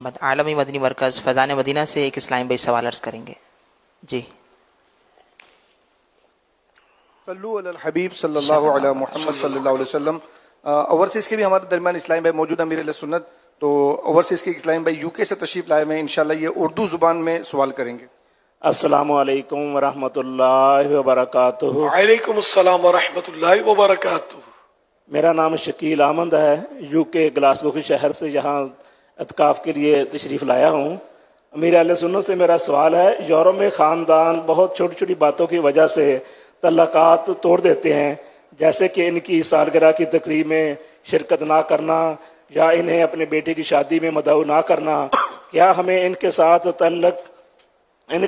عالمی مدنی مرکز فیضان مدینہ سے ایک اسلام بھائی سوال عرض کریں گے. جی صلو علی الحبیب صلی اللہ علیہ محمد صلی اللہ علیہ وسلم. اوورسیز کے بھی ہمارے درمیان اسلام بھائی موجود ہیں امیر اہل سنت. تو اوورسیز کے اسلام بھائی یو کے سے تشریف لائے ہوئے ہیں. انشاءاللہ یہ اردو زبان میں سوال کریں گے. السلام علیکم ورحمۃ اللہ وبرکاتہ. وعلیکم السلام ورحمۃ اللہ وبرکاتہ. میرا نام شکیل احمد ہے. یو کے گلاسگو کے شہر سے یہاں اعتکاف کے لیے تشریف لایا ہوں. امیر اہل سنت سے میرا سوال ہے، یورپ میں خاندان بہت چھوٹی چھوٹی باتوں کی وجہ سے تعلقات توڑ دیتے ہیں، جیسے کہ ان کی سالگرہ کی تقریب میں شرکت نہ کرنا یا انہیں اپنے بیٹے کی شادی میں مدعو نہ کرنا. کیا ہمیں ان کے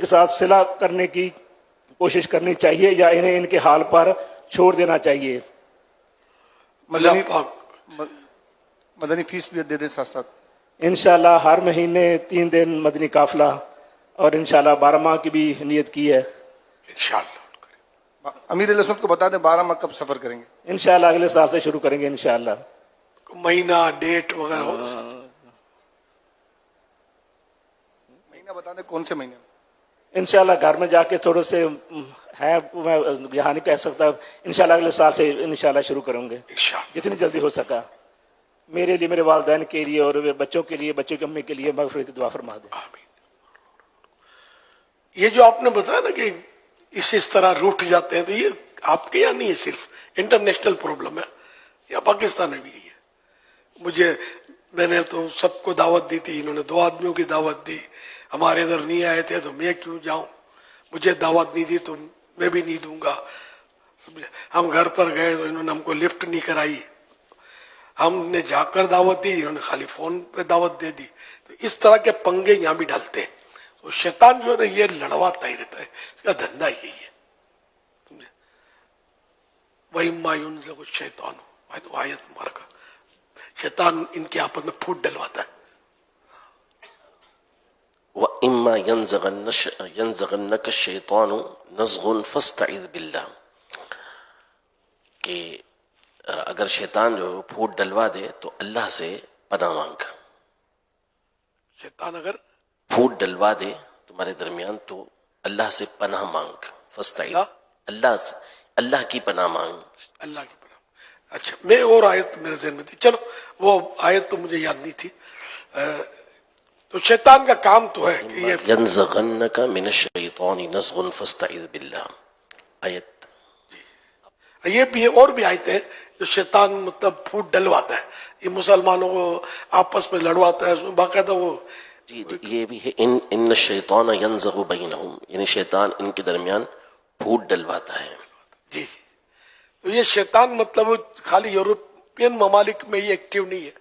ساتھ صلح کرنے کی کوشش کرنی چاہیے یا انہیں ان کے حال پر چھوڑ دینا چاہیے؟ مدنی فیس بھی دے دیں ساتھ ساتھ. انشاءاللہ ہر مہینے 3 دن مدنی قافلہ اور انشاءاللہ 12 ماہ کی بھی نیت کی ہے. انشاءاللہ امیر علیہ سنت کو بتا دیں 12 ماہ کب سفر کریں گے. انشاءاللہ اگلے سال سے شروع کریں گے انشاءاللہ. مہینہ ڈیٹ وغیرہ ہو مہینہ بتا دیں کون سے مہینے. انشاءاللہ گھر میں جا کے تھوڑے سے ہے، میں یہاں نہیں کہہ سکتا. انشاءاللہ اگلے سال سے انشاءاللہ شروع کروں گے انشاءاللہ. جتنی جلدی ہو سکا. میرے لیے، میرے والدین کے لیے اور بچوں کے لیے، بچوں کی امی کے لیے مغفرت دعا فرما دیں. آمین. یہ جو آپ نے بتایا نا کہ اس طرح روٹ جاتے ہیں، تو یہ آپ کے یہاں نہیں ہے، صرف انٹرنیشنل پرابلم ہے، یا پاکستان میں بھی ہے. میں نے تو سب کو دعوت دی تھی، انہوں نے 2 آدمیوں کی دعوت دی. ہمارے ادھر نہیں آئے تھے تو میں کیوں جاؤں، مجھے دعوت نہیں دی تو میں بھی نہیں دوں گا. ہم گھر پر گئے تو انہوں نے ہم کو لفٹ نہیں کرائی. ہم نے جا کر دعوت دی، انہوں نے خالی فون پہ دعوت دے دی. تو اس طرح کے پنگے یہاں بھی ڈالتے ہیں. تو شیطان جو ہے یہ لڑواتا ہی رہتا ہے، اس کا دھندا یہی ہے. وَإِمَّا يُنزِغُ الشَّيْطَانُ، آیت مبارکہ. شیطان ان کے آپس میں پھوٹ ڈلواتا ہے. وَإِمَّا يَنزَغَنَّكَ الشَّيْطَانُ نَزْغٌ فَاسْتَعِذْ بِاللَّهِ، کہ اگر شیطان جو پھوٹ ڈلوا دے تو اللہ سے پناہ مانگ. شیطان اگر پھوٹ ڈلوا دے تمہارے درمیان تو اللہ سے پناہ مانگ. فاستعذ، اللہ کی پناہ مانگ. اللہ کی پناہ. اچھا، میں اور آیت میرے ذہن میں تھی، چلو وہ آیت تو مجھے یاد نہیں تھی. تو شیطان کا کام تو ہے کہ یہ ينزغنك من الشیطان نزغ فاستعذ باللہ. آیت یہ بھی اور بھی آیتیں ہیں جو شیطان مطلب پھوٹ ڈلواتا ہے، یہ مسلمانوں کو آپس میں لڑواتا ہے. اس میں باقاعدہ وہ جی یہ بھی ہے، ان الشیطان ینزغ بینہم، یعنی شیطان ان کے درمیان پھوٹ ڈلواتا ہے. جی. تو یہ شیطان مطلب خالی یورپین ممالک میں یہ ایکٹیو نہیں ہے،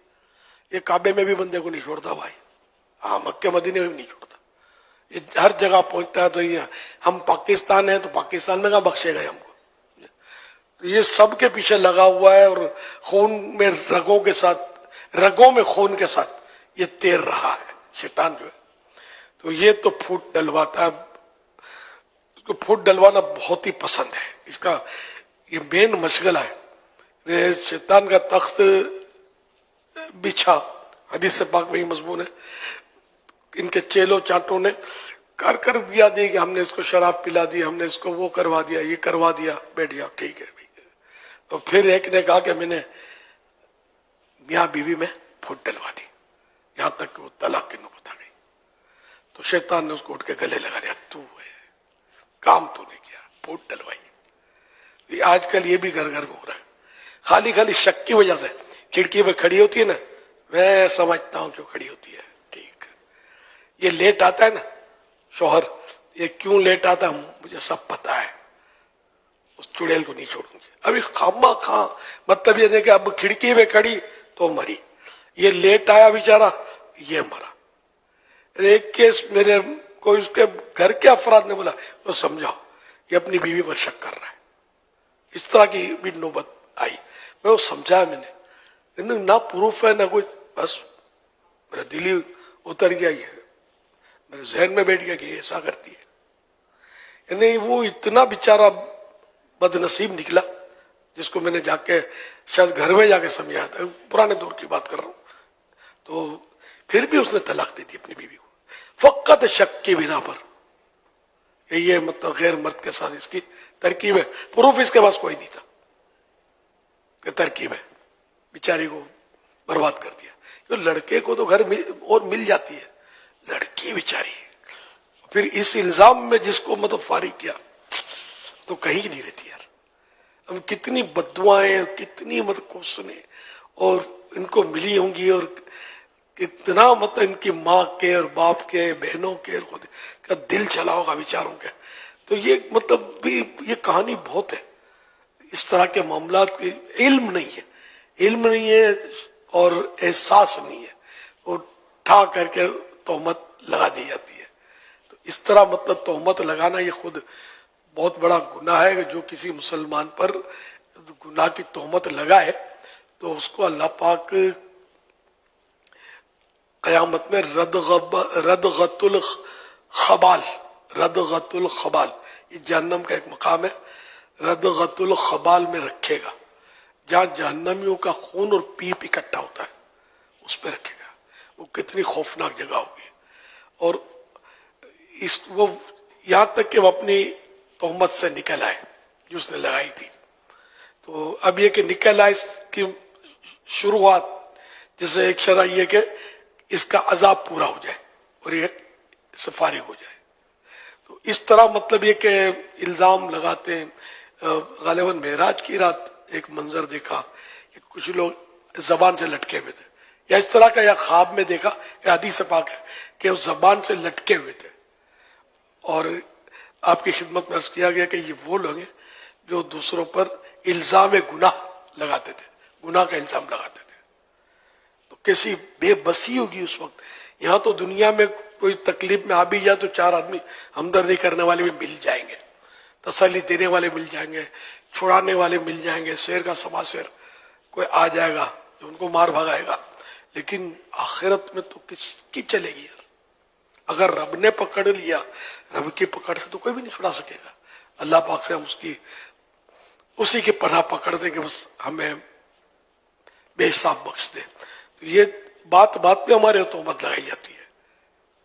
یہ کعبے میں بھی بندے کو نہیں چھوڑتا بھائی. ہاں، مکہ مدینے میں بھی نہیں چھوڑتا، یہ ہر جگہ پہنچتا ہے. تو یہ ہم پاکستان ہیں تو پاکستان میں کہاں بخشے گئے ہم کو. یہ سب کے پیچھے لگا ہوا ہے، اور خون میں رگوں میں خون کے ساتھ یہ تیر رہا ہے شیطان جو ہے. تو یہ تو پھوٹ ڈلواتا ہے. اس کو پھوٹ ڈلوانا بہت ہی پسند ہے، اس کا یہ مین مشغلہ ہے. شیطان کا تخت بچھا، حدیث سے پاک وہی مضمون ہے. ان کے چیلوں چانٹوں نے کر دیا کہ ہم نے اس کو شراب پلا دی، ہم نے اس کو وہ کروا دیا، یہ کروا دیا. بیٹھ جاؤ، ٹھیک ہے. تو پھر ایک نے کہا کہ میں نے میاں بیوی میں پھوٹ ڈلوا دی، یہاں تک کہ وہ طلاق کی نوبت آ گئی. تو شیطان نے اس کو اٹھ کے گلے لگا دیا، تو ہے کام تو نے کیا، پھوٹ ڈلوائی. آج کل یہ بھی گھر گھر میں ہو رہا ہے، خالی شک کی وجہ سے. کھڑکی پہ کھڑی ہوتی ہے نا، میں سمجھتا ہوں کیوں کھڑی ہوتی ہے. ٹھیک، یہ لیٹ آتا ہے نا شوہر، یہ کیوں لیٹ آتا ہے مجھے سب پتا ہے، اس چڑیل کو نہیں چھوڑوں گی. ابھی خامہ خاں مطلب یہ نہیں کہ اب کھڑکی پہ کھڑی تو مری، یہ لیٹ آیا بیچارہ، یہ مرا. ایک کیس میرے کو اس کے گھر کے افراد نے بولا تو سمجھاؤ یہ اپنی بیوی پر شک کر رہا ہے. اس طرح کی بھی نوبت آئی. میں وہ سمجھایا میں نے، نہ پروف ہے نہ کچھ، بس میرا دل ہی اتر گیا، یہ میرے ذہن میں بیٹھ گیا کہ یہ ایسا کرتی ہے. یعنی وہ اتنا بیچارہ بد نصیب نکلا جس کو میں نے جا کے شاید گھر میں جا کے سمجھایا تھا. پرانے دور کی بات کر رہا ہوں. تو پھر بھی اس نے طلاق دے دی اپنی بیوی کو فقط شک کی بنا پر کہ یہ مطلب غیر مرد کے ساتھ اس کی ترکیب ہے. پروف اس کے پاس کوئی نہیں تھا کہ ترکیب ہے. بیچاری کو برباد کر دیا. جو لڑکے کو تو گھر اور مل جاتی ہے, لڑکی بیچاری پھر اس الزام میں جس کو مطلب فارغ کیا تو کہیں نہیں رہتی یار. اب کتنی بددعائیں کتنی مطلب کوسنے اور ان کو ملی ہوں گی, اور کتنا مطلب ان کی ماں کے اور باپ کے بہنوں کے خود کا دل چلا ہوگا بیچاروں کے. تو یہ مطلب بھی یہ کہانی بہت ہے. اس طرح کے معاملات کی علم نہیں ہے اور احساس نہیں ہے, اور ٹھا کر کے تہمت لگا دی جاتی ہے. تو اس طرح مطلب تہمت لگانا یہ خود بہت بڑا گناہ ہے. جو کسی مسلمان پر گناہ کی تہمت لگائے تو اس کو اللہ پاک قیامت میں ردغت الخبال یہ جہنم کا ایک مقام ہے, ردغت الخبال میں رکھے گا, جہاں جہنمیوں کا خون اور پیپ اکٹھا ہوتا ہے اس پہ رکھے گا. وہ کتنی خوفناک جگہ ہوگی. اور وہ یہاں تک کہ وہ اپنی تہمت سے نکل آئے جو اس نے لگائی تھی. تو اب یہ کہ نکل آئے اس کی شروعات جیسے ایک شرح یہ کہ اس کا عذاب پورا ہو جائے اور یہ اس سے فارغ ہو جائے. تو اس طرح مطلب یہ کہ الزام لگاتے ہیں. غالباً معراج کی رات ایک منظر دیکھا کہ کچھ لوگ زبان سے لٹکے ہوئے تھے, یا اس طرح کا یا خواب میں دیکھا, یا حدیث پاک ہے کہ وہ زبان سے لٹکے ہوئے تھے. اور آپ کی خدمت میں عرض کیا گیا کہ یہ وہ لوگ ہیں جو دوسروں پر الزام گناہ لگاتے تھے, گناہ کا الزام لگاتے تھے. تو کیسی بے بسی ہوگی اس وقت. یہاں تو دنیا میں کوئی تکلیف میں آ بھی جائے تو چار آدمی ہمدردی کرنے والے بھی مل جائیں گے, تسلی دینے والے مل جائیں گے, چھڑانے والے مل جائیں گے, شیر کا سما شیر کوئی آ جائے گا جو ان کو مار بھگائے گا. لیکن آخرت میں تو کس کی چلے گی یار. اگر رب نے پکڑ لیا, رب کی پکڑ سے تو کوئی بھی نہیں چھڑا سکے گا. اللہ پاک سے ہم اسی کی پناہ پکڑ دیں کہ بس ہمیں بے حساب بخش دے. تو یہ بات پہ ہمارے تہمت لگائی جاتی ہے,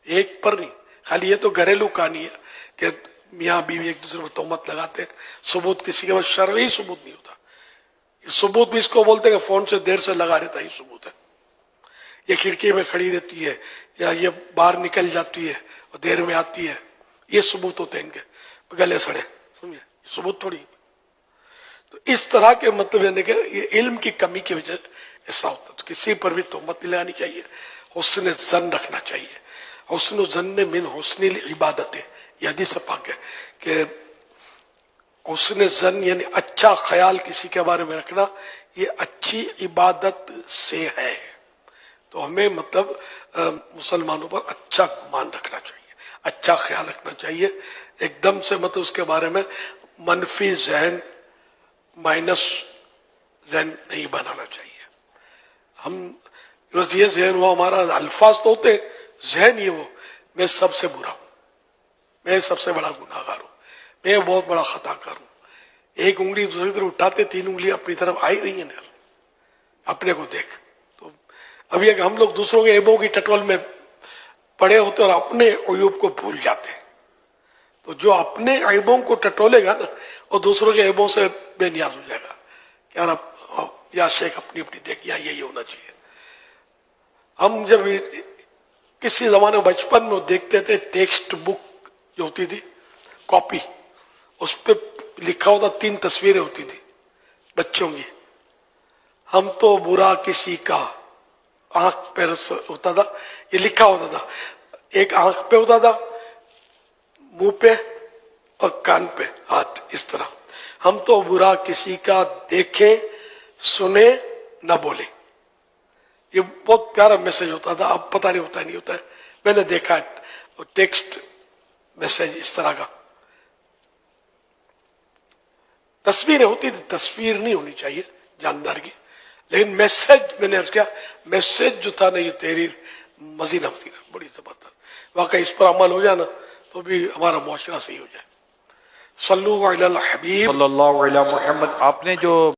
ایک پر نہیں. خالی یہ تو گھریلو کہانی ہے کہ میاں بیوی ایک دوسرے پر تہمت لگاتے ہیں. ثبوت کسی کے پاس شرعی ثبوت نہیں ہوتا. یہ ثبوت بھی اس کو بولتے ہیں کہ فون سے دیر سے لگا رہتا ہے, یہ ثبوت ہے. یہ کھڑکی میں کھڑی رہتی ہے یا یہ باہر نکل جاتی ہے اور دیر میں آتی ہے, یہ ثبوت ہوتے ہیں ان کے. گلے سڑے, سمجھے, یہ ثبوت تھوڑی. تو اس طرح کے مطلب یعنی کہ یہ علم کی کمی کی وجہ ایسا ہوتا ہے. تو کسی پر بھی تہمت نہیں لگانی چاہیے, حسن ظن رکھنا چاہیے. حسن ظن من حسن العبادت ہے, یہ حدیث پاک ہے کہ حسن ظن یعنی اچھا خیال کسی کے بارے میں رکھنا یہ اچھی عبادت سے ہے. تو ہمیں مطلب مسلمانوں پر اچھا گمان رکھنا چاہیے, اچھا خیال رکھنا چاہیے. ایک دم سے مطلب اس کے بارے میں منفی ذہن مائنس ذہن نہیں بنانا چاہیے. ہم بس یہ ذہن ہوا ہمارا, الفاظ تو ہوتے ذہن یہ وہ میں سب سے برا ہوں, میں سب سے بڑا گناہ گار ہوں, میں بہت بڑا خطا کار ہوں. ایک انگلی دوسری طرف اٹھاتے, تین انگلی اپنی طرف آئی رہی ہیں. اپنے کو دیکھ. تو اب یہ کہ ہم لوگ دوسروں کے عیبوں کی ٹٹول میں پڑے ہوتے اور اپنے عیوب کو بھول جاتے ہیں. تو جو اپنے عیبوں کو ٹٹولے گا نا اور دوسروں کے عیبوں سے بے نیاز ہو جائے گا کہ یار یا شیخ اپنی دیکھ, یا یہی ہونا چاہیے. ہم جب کسی زمانے بچپن میں دیکھتے تھے ٹیکسٹ بک جو ہوتی تھی کاپی, اس پہ لکھا ہوتا 3 تصویریں ہوتی تھی بچوں کی. ہم تو برا کسی کا, آنکھ پہ ہوتا تھا, یہ لکھا ہوتا تھا, ایک آنکھ پہ ہوتا تھا, منہ پہ اور کان پہ ہاتھ, اس طرح. ہم تو برا کسی کا دیکھیں سنے نہ بولے. یہ بہت پیارا میسج ہوتا تھا. اب پتہ نہیں ہوتا نہیں ہوتا ہے, میں نے دیکھا ہے ٹیکسٹ میسج اس طرح کا. تصویریں ہوتی تھی, تصویر نہیں ہونی چاہیے جاندار کی, لیکن میسج میں نے عرض کیا میسج جو تھا نا یہ تحریر مزینہ بڑی زبردست. واقعی اس پر عمل ہو جانا تو بھی ہمارا معاشرہ صحیح ہو جائے. صلو علی الحبیب صلی اللہ علیہ محمد. آپ نے جو